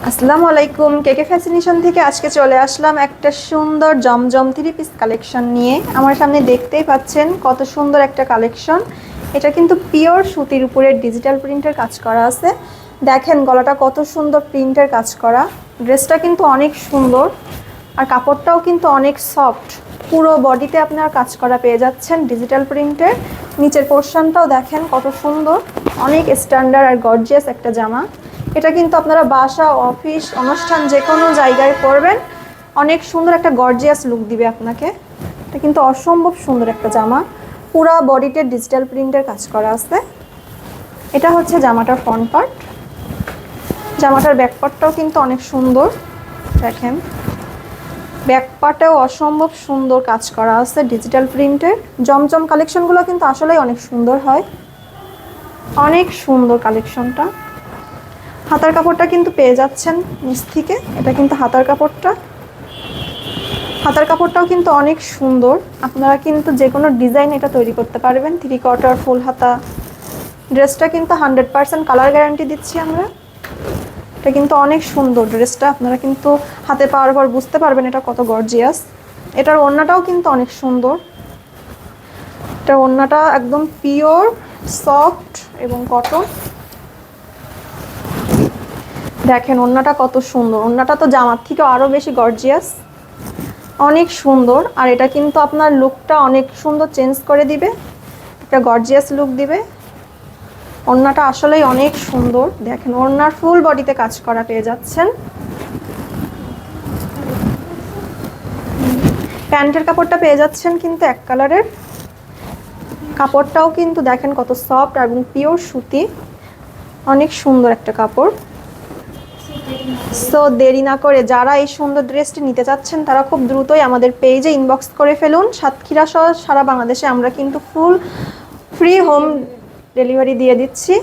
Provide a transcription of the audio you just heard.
আসসালামু আলাইকুম। কেকে ফ্যাশনেশন থেকে আজকে চলে আসলাম একটা সুন্দর জমজম 3 পিস কালেকশন নিয়ে। আমার সামনে দেখতেই পাচ্ছেন কত সুন্দর একটা কালেকশন। এটা কিন্তু পিওর সুতির উপরে ডিজিটাল প্রিন্টের কাজ করা আছে। দেখেন গলাটা কত সুন্দর প্রিন্টের কাজ করা। ড্রেসটা কিন্তু অনেক সুন্দর আর কাপড়টাও কিন্তু অনেক সফট। পুরো বডিতে আপনার কাজ করা পেয়ে যাচ্ছেন ডিজিটাল প্রিন্টের। নিচের পোর্শনটাও দেখেন কত সুন্দর, অনেক স্ট্যান্ডার্ড আর গর্জিয়াস একটা জামা। এটা কিন্তু আপনারা বাসা, অফিস, অনুষ্ঠান যে কোনো জায়গায় পরবেন, অনেক সুন্দর একটা গর্জিয়াস লুক দিবে আপনাকে। এটা কিন্তু অসম্ভব সুন্দর একটা জামা, পুরা বডিতে ডিজিটাল প্রিন্টের কাজ করা আছে। এটা হচ্ছে জামাটার ফ্রন্ট পার্ট। জামাটার ব্যাক পার্টটাও কিন্তু অনেক সুন্দর। দেখেন ব্যাক পার্টেও অসম্ভব সুন্দর কাজ করা আছে ডিজিটাল প্রিন্টের। জমজম কালেকশনগুলো কিন্তু আসলেই অনেক সুন্দর হয়, অনেক সুন্দর কালেকশনটা। হাতার কাপড়টা কিন্তু পেয়ে যাচ্ছেন নিচ থেকে। এটা কিন্তু হাতার কাপড়টা। হাতার কাপড়টাও কিন্তু অনেক সুন্দর। আপনারা কিন্তু যে কোনো ডিজাইন এটা তৈরি করতে পারবেন। 3/4 ফুল হাতা। ড্রেসটা কিন্তু 100% কালার গ্যারান্টি দিচ্ছি আমরা। এটা কিন্তু অনেক সুন্দর ড্রেসটা। আপনারা কিন্তু হাতে পাওয়ার পর বুঝতে পারবেন এটা কত গর্জিয়াস। এটার ওড়নাটাও কিন্তু অনেক সুন্দর। এটার ওড়নাটা একদম পিওর সফট এবং কটন। দেখেন ওড়নাটা কত সুন্দর। ওড়নাটা তো জামার থেকে আরও বেশি গর্জিয়াস, অনেক সুন্দর। আর এটা কিন্তু আপনার লুকটা অনেক সুন্দর চেঞ্জ করে দিবে, একটা গর্জিয়াস লুক দিবে। ওড়নাটা আসলেই অনেক সুন্দর। দেখেন ওড়নার ফুল বডিতে কাজ করা পেয়ে যাচ্ছেন। প্যান্টের কাপড়টা পেয়ে যাচ্ছেন কিন্তু এক কালারের। কাপড়টাও কিন্তু দেখেন কত সফট এবং পিওর সুতি, অনেক সুন্দর একটা কাপড়। সো দেরি না করে যারা এই সুন্দর ড্রেসটি নিতে চাচ্ছেন তারা খুব দ্রুতই আমাদের পেজে ইনবক্স করে ফেলুন। সাতক্ষীরা সহ সারা বাংলাদেশে আমরা কিন্তু ফুল ফ্রি হোম ডেলিভারি দিয়ে দিচ্ছি।